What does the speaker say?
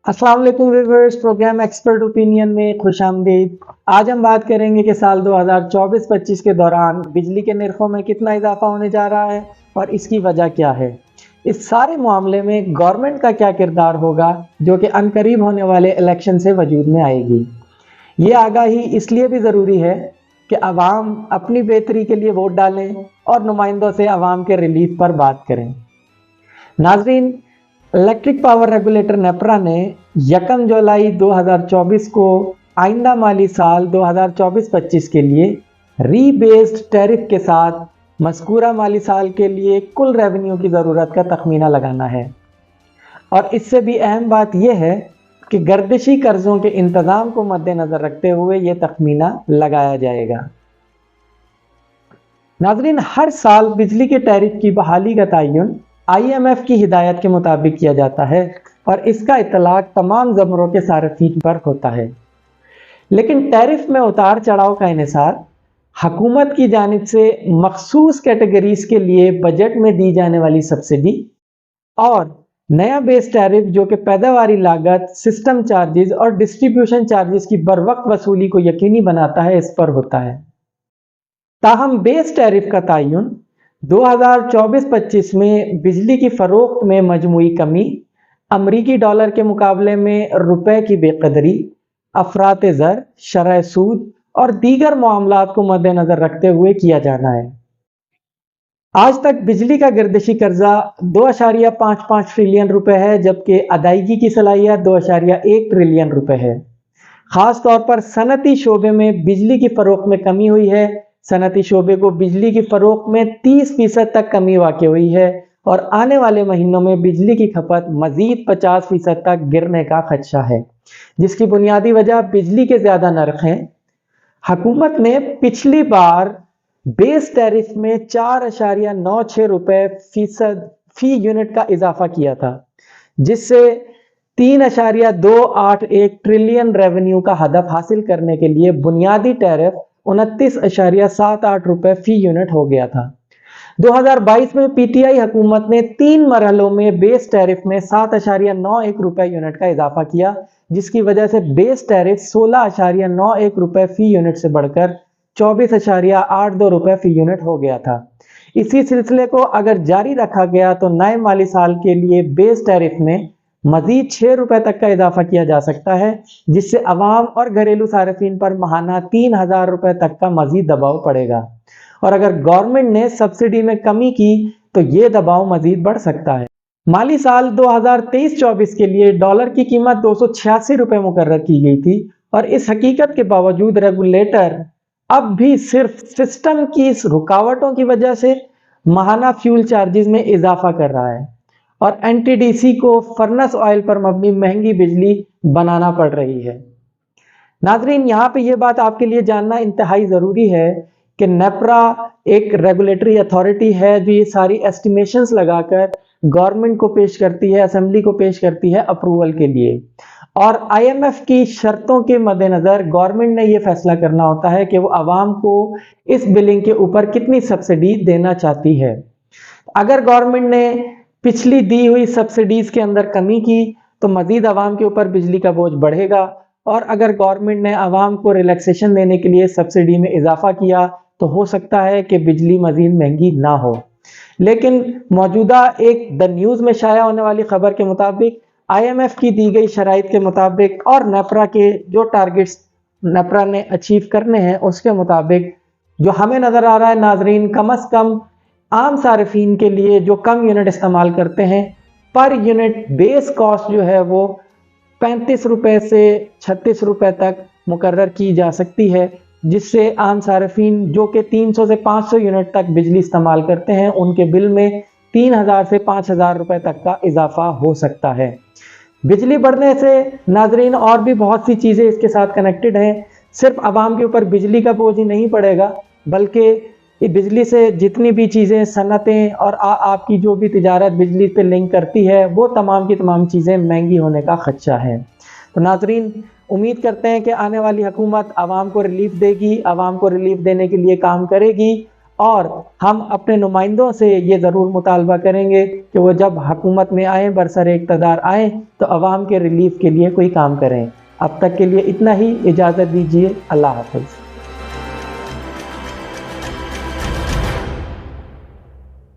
अस्सलाम वालेकुम viewers, programme expert opinion में खुश आमदीद। आज हम बात करेंगे कि साल 2024-25 के दौरान बिजली के निर्खों में कितना इजाफा होने जा रहा है और इसकी वजह क्या है। इस सारे मामले में गवर्नमेंट का क्या किरदार होगा जो कि अनकरीब होने वाले इलेक्शन से वजूद में आएगी। ये आगाही इसलिए भी ज़रूरी है कि अवाम अपनी बेहतरी के लिए वोट डालें और नुमाइंदों से अवाम के रिलीफ पर बात करें। नाजरीन, इलेक्ट्रिक पावर रेगुलेटर नेपरा ने 1 जुलाई 2024 को आइंदा माली साल 2024-25 के लिए रीबेस्ड टैरिफ के साथ मज़कूरा माली साल के लिए कुल रेवेन्यू की ज़रूरत का तखमीना लगाना है। और इससे भी अहम बात यह है कि गर्दिशी कर्ज़ों के इंतज़ाम को मद्देनज़र रखते हुए ये तखमीना लगाया जाएगा। नाज़रीन, हर साल बिजली के टैरिफ की बहाली का तयन IMF की हिदायत के मुताबिक किया जाता है और इसका इतलाक तमाम ज़मरों के सारफीन पर होता है। लेकिन टैरिफ में उतार चढ़ाव का इन्हिसार हुकूमत की जानिब से मखसूस कैटेगरीज के लिए बजट में दी जाने वाली सब्सिडी और नया बेस टैरिफ जो कि पैदावारी लागत, सिस्टम चार्जेस और डिस्ट्रीब्यूशन चार्जेस की बर वक्त वसूली को यकीनी बनाता है, इस पर होता है। ताहम बेस टैरिफ का तयन 2024-25 में बिजली की फ़रोख्त में मजमूई कमी, अमरीकी डॉलर के मुकाबले में रुपए की बेकदरी, अफरात ज़र, शरह सूद और दीगर मामलात को मद्देनज़र रखते हुए किया जाना है। आज तक बिजली का गर्दिशी कर्जा 2.55 ट्रिलियन रुपए है, जबकि अदायगी की सलाहियत 2.1 ट्रिलियन रुपए है। ख़ास तौर पर सनती शोबे में बिजली की फ़रोख्त में कमी हुई है। सनती शोबे को बिजली की फ़रोख्त में 30% तक कमी वाक़ हुई है और आने वाले महीनों में बिजली की खपत मज़ीद 50% तक गिरने का खदशा है, जिसकी बुनियादी वजह बिजली के ज़्यादा नर्ख हैं। हुकूमत ने पिछली बार बेस टैरिफ में 4.96 रुपए फ़ी यूनिट का इजाफा किया था, जिससे 3.281 ट्रिलियन रेवेन्यू का हदफ हासिल करने के लिए बुनियादी टैरिफ 29.78 रुपए फ़ी यूनिट हो गया था। 2022 में PTI हुकूमत ने 3 मरहलों में बेस टैरिफ में 7.91 रुपए यूनिट का इजाफा किया, जिसकी वजह से बेस टैरिफ 16.91 रुपए फ़ी यूनिट से बढ़कर 24.82 रुपए फ़ी यूनिट हो गया था। इसी सिलसिले को अगर जारी रखा गया तो नए माली साल के लिए बेस टैरिफ में मजीद 6 रुपए तक का इजाफा किया जा सकता है, जिससे अवाम और घरेलू सार्फिन पर माहाना 3000 रुपए तक का मजीद दबाव पड़ेगा। और अगर गवर्नमेंट ने सब्सिडी में कमी की तो ये दबाव मजीद बढ़ सकता है। माली साल 2023-24 के लिए डॉलर की कीमत 286 रुपए मुकर्रर की गई थी और इस हकीकत के बावजूद रेगुलेटर अब भी सिर्फ सिस्टम की रुकावटों की वजह से माहाना फ्यूल चार्जेस में इजाफा कर रहा है और NTDC को फर्नेस ऑयल पर मबनी महंगी बिजली बनाना पड़ रही है। नाजरीन, यहाँ पे ये बात आपके लिए जानना इंतहाई ज़रूरी है कि नेपरा एक रेगुलेटरी अथॉरिटी है जो ये सारी एस्टिमेशंस लगाकर गवर्नमेंट को पेश करती है, असेंबली को पेश करती है अप्रूवल के लिए। और IMF की शर्तों के मद्देनज़र गवर्नमेंट ने ये फैसला करना होता है कि वो आवाम को इस बिलिंग के ऊपर कितनी सब्सिडी देना चाहती है। अगर गवर्नमेंट ने पिछली दी हुई सब्सिडीज़ के अंदर कमी की तो मज़ीद आवाम के ऊपर बिजली का बोझ बढ़ेगा, और अगर गवर्नमेंट ने आवाम को रिलैक्सेशन देने के लिए सब्सिडी में इजाफा किया तो हो सकता है कि बिजली मज़ीद महंगी ना हो। लेकिन मौजूदा एक द न्यूज़ में शाया होने वाली खबर के मुताबिक IMF की दी गई शराइत के मुताबिक और नेपरा के जो टारगेट्स नेपरा ने अचीव करने हैं उसके मुताबिक जो हमें नज़र आ रहा है नाजरीन, कम अज़ कम आम सार्फिन के लिए जो कम यूनिट इस्तेमाल करते हैं पर यूनिट बेस कॉस्ट जो है वो 35 रुपए से 36 रुपए तक मुकर्रर की जा सकती है, जिससे आम सार्फिन जो कि 300 से 500 यूनिट तक बिजली इस्तेमाल करते हैं उनके बिल में 3000 से 5000 रुपए तक का इजाफा हो सकता है। बिजली बढ़ने से नाजरीन और भी बहुत सी चीज़ें इसके साथ कनेक्टेड हैं। सिर्फ आवाम के ऊपर बिजली का बोझ ही नहीं पड़ेगा, बल्कि बिजली से जितनी भी चीज़ें, सनतें और आपकी जो भी तिजारत बिजली पे लिंक करती है वो तमाम की तमाम चीज़ें महंगी होने का खदशा है। तो नाजरीन, उम्मीद करते हैं कि आने वाली हुकूमत आवाम को रिलीफ देगी, आवाम को रिलीफ देने के लिए काम करेगी اور ہم اپنے نمائندوں سے یہ ضرور مطالبہ کریں گے کہ وہ جب حکومت میں آئیں، برسر اقتدار آئیں، تو عوام کے ریلیف کے لیے کوئی کام کریں۔ اب تک کے لیے اتنا ہی، اجازت دیجیے، اللہ حافظ۔